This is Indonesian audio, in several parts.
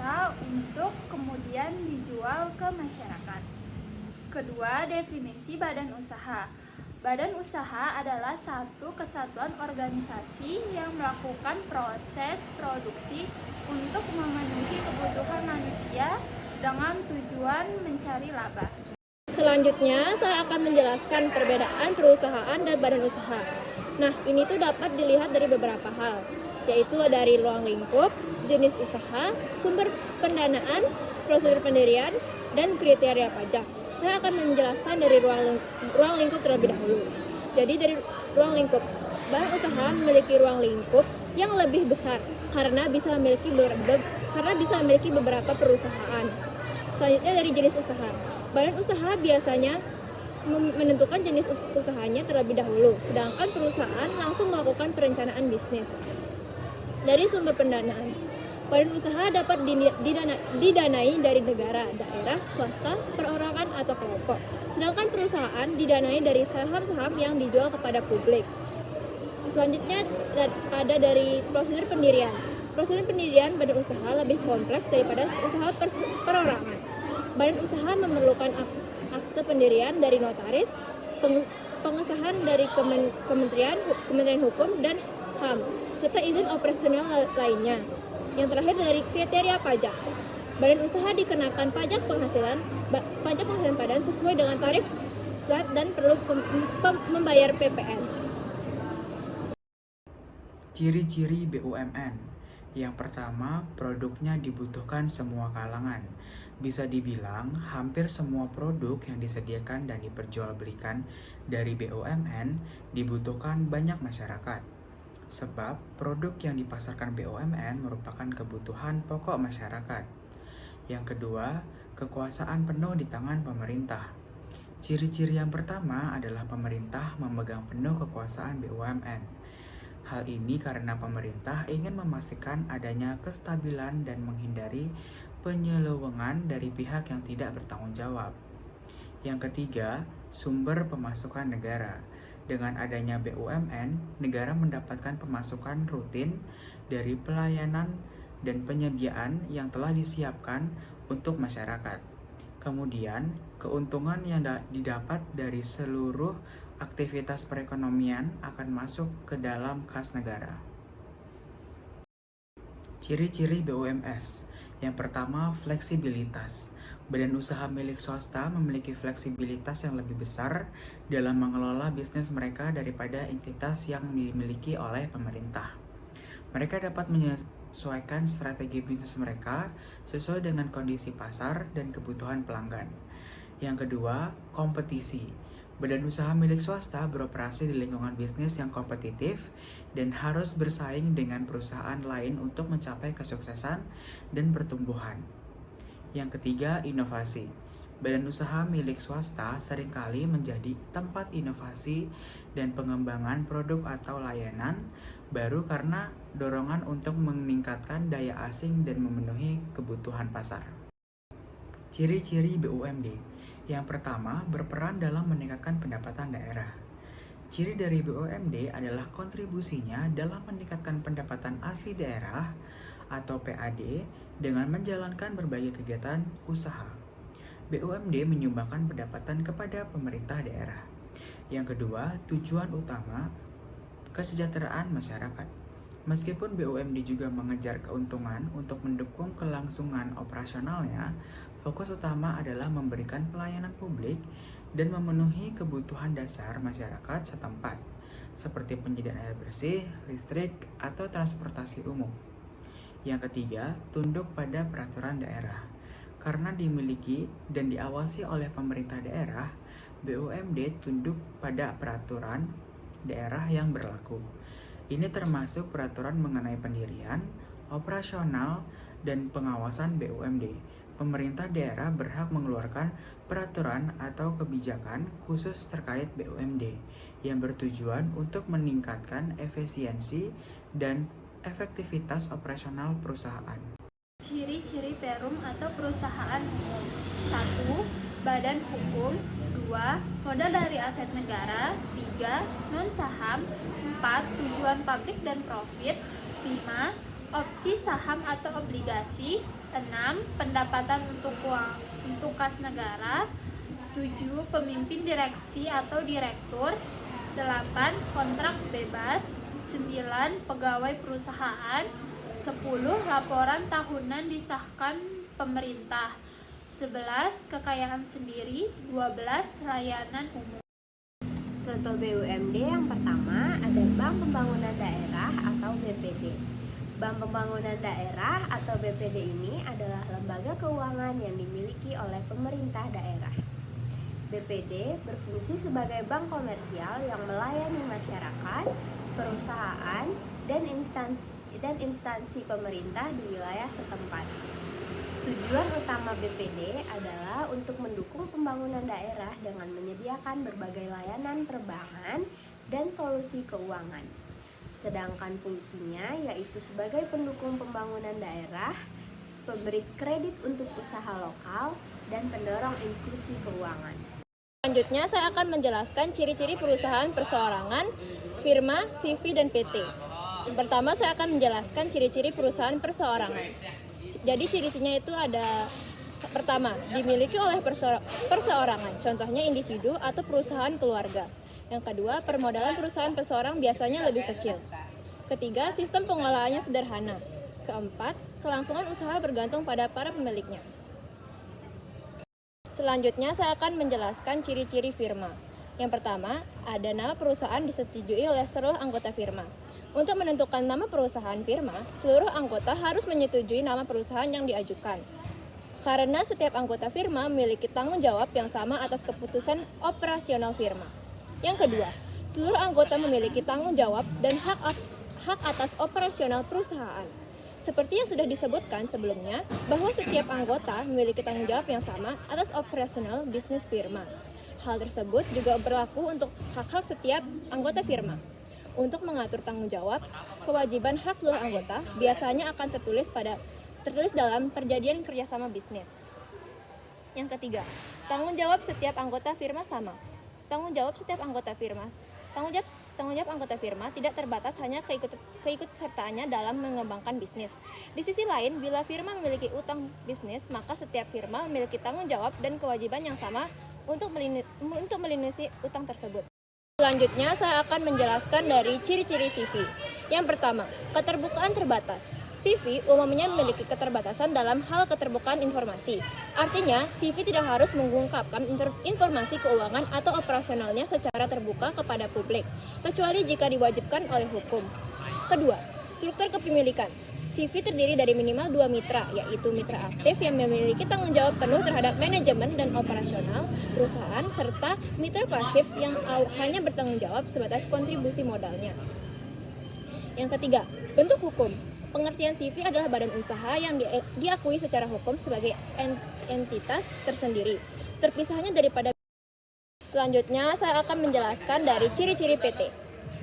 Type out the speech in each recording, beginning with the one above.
usaha untuk kemudian dijual ke masyarakat. Kedua, definisi badan usaha. Badan usaha adalah satu kesatuan organisasi yang melakukan proses produksi untuk memenuhi kebutuhan manusia dengan tujuan mencari laba. Selanjutnya, saya akan menjelaskan perbedaan perusahaan dan badan usaha. Nah, ini tuh dapat dilihat dari beberapa hal, yaitu dari ruang lingkup, jenis usaha, sumber pendanaan, prosedur pendirian, dan kriteria pajak. Saya akan menjelaskan dari ruang lingkup terlebih dahulu. Jadi dari ruang lingkup, badan usaha memiliki ruang lingkup yang lebih besar karena bisa memiliki beberapa perusahaan. Selanjutnya dari jenis usaha. Badan usaha biasanya menentukan jenis usahanya terlebih dahulu, sedangkan perusahaan langsung melakukan perencanaan bisnis. Dari sumber pendanaan, badan usaha dapat didanai dari negara, daerah, swasta, perorangan, atau kelompok. Sedangkan perusahaan didanai dari saham-saham yang dijual kepada publik. Selanjutnya ada dari prosedur pendirian. Prosedur pendirian badan usaha lebih kompleks daripada usaha perorangan. Badan usaha memerlukan akte pendirian dari notaris, pengesahan dari Kementerian Hukum dan HAM, serta izin operasional lainnya. Yang terakhir dari kriteria pajak. Badan usaha dikenakan pajak penghasilan badan sesuai dengan tarif flat dan perlu membayar PPN. Ciri-ciri BUMN. Yang pertama, produknya dibutuhkan semua kalangan. Bisa dibilang, hampir semua produk yang disediakan dan diperjualbelikan dari BUMN dibutuhkan banyak masyarakat. Sebab, produk yang dipasarkan BUMN merupakan kebutuhan pokok masyarakat. Yang kedua, kekuasaan penuh di tangan pemerintah. Ciri-ciri yang pertama adalah pemerintah memegang penuh kekuasaan BUMN. Hal ini karena pemerintah ingin memastikan adanya kestabilan dan menghindari penyelewengan dari pihak yang tidak bertanggung jawab. Yang ketiga, sumber pemasukan negara. Dengan adanya BUMN, negara mendapatkan pemasukan rutin dari pelayanan dan penyediaan yang telah disiapkan untuk masyarakat. Kemudian, keuntungan yang didapat dari seluruh aktivitas perekonomian akan masuk ke dalam kas negara. Ciri-ciri BUMS. Yang pertama, fleksibilitas. Badan usaha milik swasta memiliki fleksibilitas yang lebih besar dalam mengelola bisnis mereka daripada entitas yang dimiliki oleh pemerintah. Mereka dapat menyesuaikan strategi bisnis mereka sesuai dengan kondisi pasar dan kebutuhan pelanggan. Yang kedua, kompetisi. Badan usaha milik swasta beroperasi di lingkungan bisnis yang kompetitif dan harus bersaing dengan perusahaan lain untuk mencapai kesuksesan dan pertumbuhan. Yang ketiga, inovasi. Badan usaha milik swasta seringkali menjadi tempat inovasi dan pengembangan produk atau layanan baru karena dorongan untuk meningkatkan daya asing dan memenuhi kebutuhan pasar. Ciri-ciri BUMD. Yang pertama, berperan dalam meningkatkan pendapatan daerah. Ciri dari BUMD adalah kontribusinya dalam meningkatkan pendapatan asli daerah atau PAD dengan menjalankan berbagai kegiatan usaha. BUMD menyumbangkan pendapatan kepada pemerintah daerah. Yang kedua, tujuan utama kesejahteraan masyarakat. Meskipun BUMD juga mengejar keuntungan untuk mendukung kelangsungan operasionalnya, fokus utama adalah memberikan pelayanan publik dan memenuhi kebutuhan dasar masyarakat setempat, seperti penyediaan air bersih, listrik, atau transportasi umum. Yang ketiga, tunduk pada peraturan daerah. Karena dimiliki dan diawasi oleh pemerintah daerah, BUMD tunduk pada peraturan daerah yang berlaku. Ini termasuk peraturan mengenai pendirian, operasional, dan pengawasan BUMD. Pemerintah daerah berhak mengeluarkan peraturan atau kebijakan khusus terkait BUMD yang bertujuan untuk meningkatkan efisiensi dan efektivitas operasional perusahaan. Ciri-ciri Perum atau perusahaan umum. 1. Badan hukum. 2. Modal dari aset negara. 3. Non-saham. 4. Tujuan pabrik dan profit. 5. Opsi saham atau obligasi. 6. Pendapatan untuk kas negara. 7. Pemimpin direksi atau direktur. 8. Kontrak bebas. 9. Pegawai perusahaan. 10. Laporan tahunan disahkan pemerintah. 11. Kekayaan sendiri. 12. Layanan umum. Contoh BUMD yang pertama ada Bank Pembangunan Daerah atau BPD. Bank Pembangunan Daerah atau BPD ini adalah lembaga keuangan yang dimiliki oleh pemerintah daerah. BPD berfungsi sebagai bank komersial yang melayani masyarakat, perusahaan, dan instansi pemerintah di wilayah setempat. Tujuan utama BPD adalah untuk mendukung pembangunan daerah dengan menyediakan berbagai layanan perbankan dan solusi keuangan. Sedangkan fungsinya yaitu sebagai pendukung pembangunan daerah, pemberi kredit untuk usaha lokal, dan pendorong inklusi keuangan. Selanjutnya saya akan menjelaskan ciri-ciri perusahaan perseorangan, firma, CV, dan PT. Yang pertama saya akan menjelaskan ciri-ciri perusahaan perseorangan. Jadi ciri-cirinya itu ada: pertama, dimiliki oleh perseorangan, contohnya individu atau perusahaan keluarga. Yang kedua, permodalan perusahaan perseorang biasanya lebih kecil. Ketiga, sistem pengolahannya sederhana. Keempat, kelangsungan usaha bergantung pada para pemiliknya. Selanjutnya saya akan menjelaskan ciri-ciri firma. Yang pertama, ada nama perusahaan disetujui oleh seluruh anggota firma. Untuk menentukan nama perusahaan firma, seluruh anggota harus menyetujui nama perusahaan yang diajukan. Karena setiap anggota firma memiliki tanggung jawab yang sama atas keputusan operasional firma. Yang kedua, seluruh anggota memiliki tanggung jawab dan hak atas operasional perusahaan. Seperti yang sudah disebutkan sebelumnya, bahwa setiap anggota memiliki tanggung jawab yang sama atas operasional bisnis firma. Hal tersebut juga berlaku untuk hak-hak setiap anggota firma. Untuk mengatur tanggung jawab, kewajiban hak seluruh anggota biasanya akan tertulis dalam perjanjian kerjasama bisnis. Yang ketiga, tanggung jawab setiap anggota firma sama. Tanggung jawab anggota firma tidak terbatas hanya keikutsertaannya dalam mengembangkan bisnis. Di sisi lain, bila firma memiliki utang bisnis, maka setiap firma memiliki tanggung jawab dan kewajiban yang sama untuk melunasi utang tersebut. Selanjutnya, saya akan menjelaskan dari ciri-ciri CV. Yang pertama, keterbukaan terbatas. CV umumnya memiliki keterbatasan dalam hal keterbukaan informasi. Artinya, CV tidak harus mengungkapkan informasi keuangan atau operasionalnya secara terbuka kepada publik, kecuali jika diwajibkan oleh hukum. Kedua, struktur kepemilikan. CV terdiri dari minimal 2 mitra, yaitu mitra aktif yang memiliki tanggung jawab penuh terhadap manajemen dan operasional perusahaan, serta mitra pasif yang hanya bertanggung jawab sebatas kontribusi modalnya. Yang ketiga, bentuk hukum. Pengertian CV adalah badan usaha yang diakui secara hukum sebagai entitas tersendiri, terpisahnya daripada. Selanjutnya, saya akan menjelaskan dari ciri-ciri PT.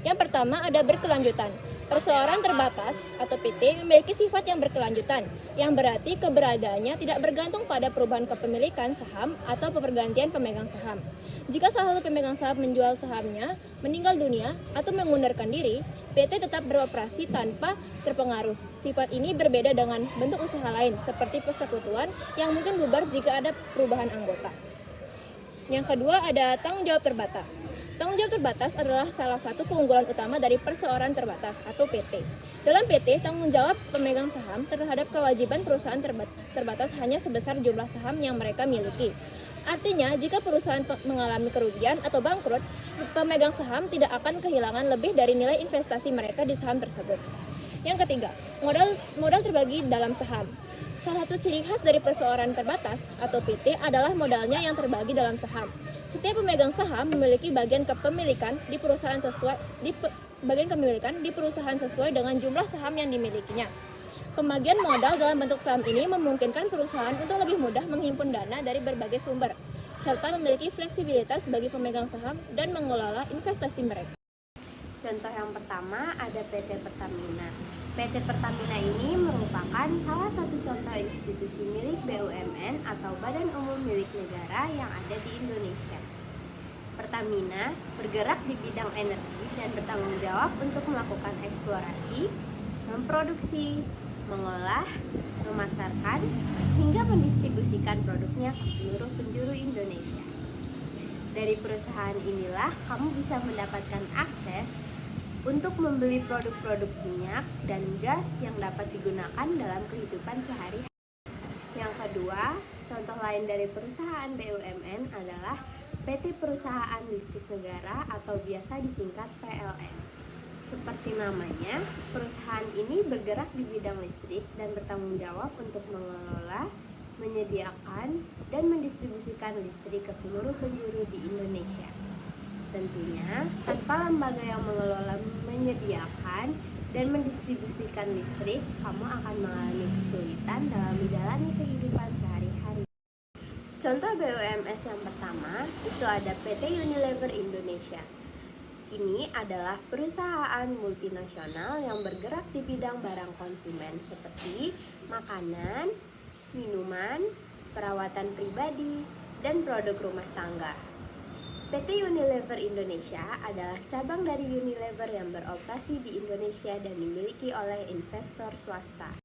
Yang pertama, ada berkelanjutan. Perseorangan terbatas atau PT memiliki sifat yang berkelanjutan, yang berarti keberadaannya tidak bergantung pada perubahan kepemilikan saham atau pergantian pemegang saham. Jika salah satu pemegang saham menjual sahamnya, meninggal dunia, atau mengundurkan diri, PT tetap beroperasi tanpa terpengaruh. Sifat ini berbeda dengan bentuk usaha lain, seperti persekutuan yang mungkin bubar jika ada perubahan anggota. Yang kedua, ada tanggung jawab terbatas. Tanggung jawab terbatas adalah salah satu keunggulan utama dari perseorangan terbatas atau PT. Dalam PT, tanggung jawab pemegang saham terhadap kewajiban perusahaan terbatas hanya sebesar jumlah saham yang mereka miliki. Artinya, jika perusahaan mengalami kerugian atau bangkrut, pemegang saham tidak akan kehilangan lebih dari nilai investasi mereka di saham tersebut. Yang ketiga, modal terbagi dalam saham. Salah satu ciri khas dari perseorangan terbatas atau PT adalah modalnya yang terbagi dalam saham. Setiap pemegang saham memiliki bagian kepemilikan di perusahaan sesuai dengan jumlah saham yang dimilikinya. Pembagian modal dalam bentuk saham ini memungkinkan perusahaan untuk lebih mudah menghimpun dana dari berbagai sumber, serta memiliki fleksibilitas bagi pemegang saham dan mengelola investasi mereka. Contoh yang pertama ada PT Pertamina. PT Pertamina ini merupakan salah satu contoh institusi milik BUMN atau Badan Umum Milik Negara yang ada di Indonesia. Pertamina bergerak di bidang energi dan bertanggung jawab untuk melakukan eksplorasi, memproduksi, mengolah, memasarkan, hingga mendistribusikan produknya ke seluruh penjuru Indonesia. Dari perusahaan inilah kamu bisa mendapatkan akses untuk membeli produk-produk minyak dan gas yang dapat digunakan dalam kehidupan sehari-hari. Yang kedua, contoh lain dari perusahaan BUMN adalah PT Perusahaan Listrik Negara atau biasa disingkat PLN. Seperti namanya, perusahaan ini bergerak di bidang listrik dan bertanggung jawab untuk mengelola, menyediakan, dan mendistribusikan listrik ke seluruh penjuru di Indonesia. Tentunya, tanpa lembaga yang mengelola, menyediakan, dan mendistribusikan listrik, kamu akan mengalami kesulitan dalam menjalani kehidupan sehari-hari. Contoh BUMS yang pertama itu ada PT Unilever Indonesia. Ini adalah perusahaan multinasional yang bergerak di bidang barang konsumen seperti makanan, minuman, perawatan pribadi, dan produk rumah tangga. PT Unilever Indonesia adalah cabang dari Unilever yang beroperasi di Indonesia dan dimiliki oleh investor swasta.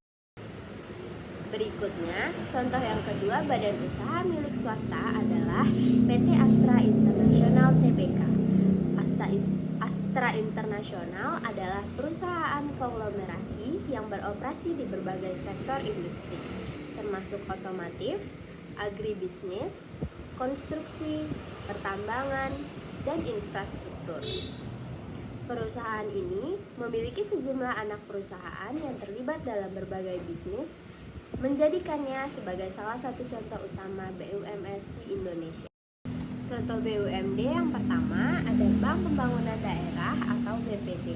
Berikutnya, contoh yang kedua badan usaha milik swasta adalah PT Astra International Tbk. Astra International adalah perusahaan konglomerasi yang beroperasi di berbagai sektor industri, termasuk otomotif, agribisnis, konstruksi, pertambangan, dan infrastruktur. Perusahaan ini memiliki sejumlah anak perusahaan yang terlibat dalam berbagai bisnis, menjadikannya sebagai salah satu contoh utama BUMS di Indonesia. Contoh BUMD yang pertama ada Bank Pembangunan Daerah atau BPD.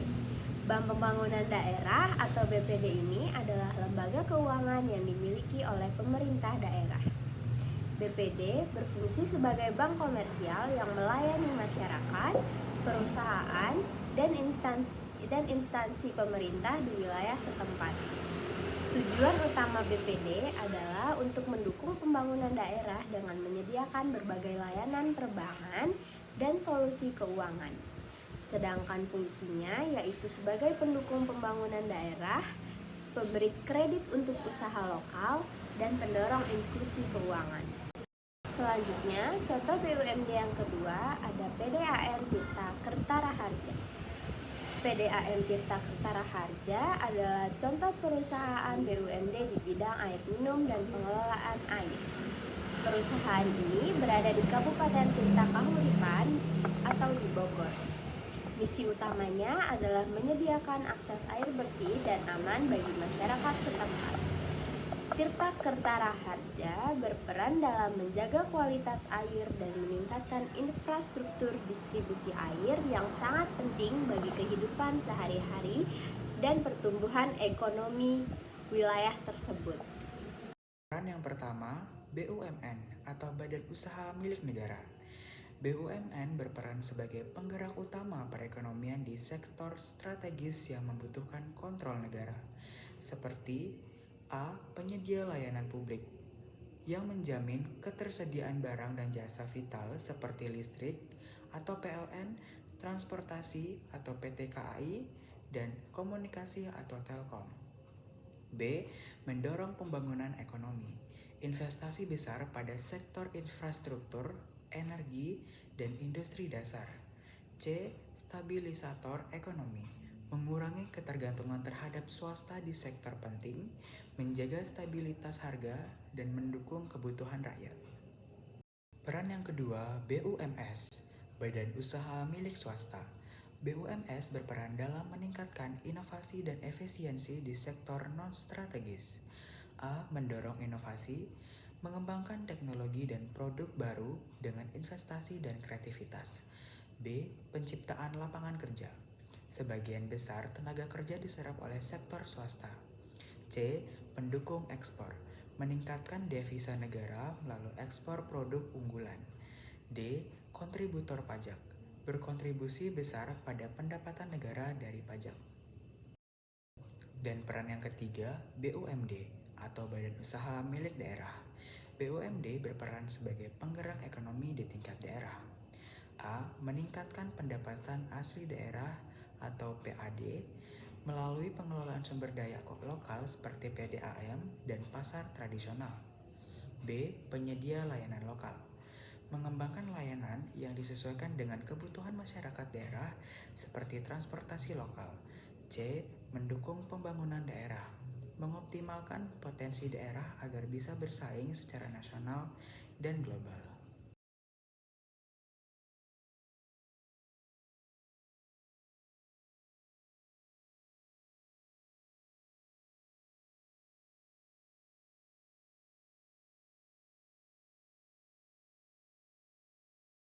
Bank Pembangunan Daerah atau BPD ini adalah lembaga keuangan yang dimiliki oleh pemerintah daerah. BPD berfungsi sebagai bank komersial yang melayani masyarakat, perusahaan, dan instansi pemerintah di wilayah setempat. Tujuan utama BPD adalah untuk mendukung pembangunan daerah dengan menyediakan berbagai layanan perbankan dan solusi keuangan. Sedangkan fungsinya yaitu sebagai pendukung pembangunan daerah, pemberi kredit untuk usaha lokal, dan pendorong inklusi keuangan. Selanjutnya, contoh BUMD yang kedua ada PDAM Tirta Kertara Harja. PDAM Tirta Kertara Harja adalah contoh perusahaan BUMD di bidang air minum dan pengelolaan air. Perusahaan ini berada di Kabupaten Tirta Kahuripan atau di Bogor. Misi utamanya adalah menyediakan akses air bersih dan aman bagi masyarakat setempat. Tirta Kertara Harja berperan dalam menjaga kualitas air dan meningkatkan infrastruktur distribusi air yang sangat penting bagi kehidupan sehari-hari dan pertumbuhan ekonomi wilayah tersebut. Peran yang pertama, BUMN atau Badan Usaha Milik Negara. BUMN berperan sebagai penggerak utama perekonomian di sektor strategis yang membutuhkan kontrol negara, seperti A. Penyedia layanan publik yang menjamin ketersediaan barang dan jasa vital seperti listrik atau PLN, transportasi atau PT KAI, dan komunikasi atau Telkom. B. Mendorong pembangunan ekonomi, investasi besar pada sektor infrastruktur, energi, dan industri dasar. C. Stabilisator ekonomi, mengurangi ketergantungan terhadap swasta di sektor penting, menjaga stabilitas harga, dan mendukung kebutuhan rakyat. Peran yang kedua, BUMS, Badan Usaha Milik Swasta. BUMS berperan dalam meningkatkan inovasi dan efisiensi di sektor non-strategis. A. Mendorong inovasi, mengembangkan teknologi dan produk baru dengan investasi dan kreativitas. B. Penciptaan lapangan kerja. Sebagian besar tenaga kerja diserap oleh sektor swasta. C. Pendukung ekspor, meningkatkan devisa negara melalui ekspor produk unggulan. D. Kontributor pajak, berkontribusi besar pada pendapatan negara dari pajak. Dan peran yang ketiga, BUMD atau Badan Usaha Milik Daerah. BUMD berperan sebagai penggerak ekonomi di tingkat daerah. A. Meningkatkan pendapatan asli daerah atau PAD. melalui pengelolaan sumber daya lokal seperti PDAM dan pasar tradisional. B. Penyedia layanan lokal, mengembangkan layanan yang disesuaikan dengan kebutuhan masyarakat daerah seperti transportasi lokal. C. Mendukung pembangunan daerah, mengoptimalkan potensi daerah agar bisa bersaing secara nasional dan global.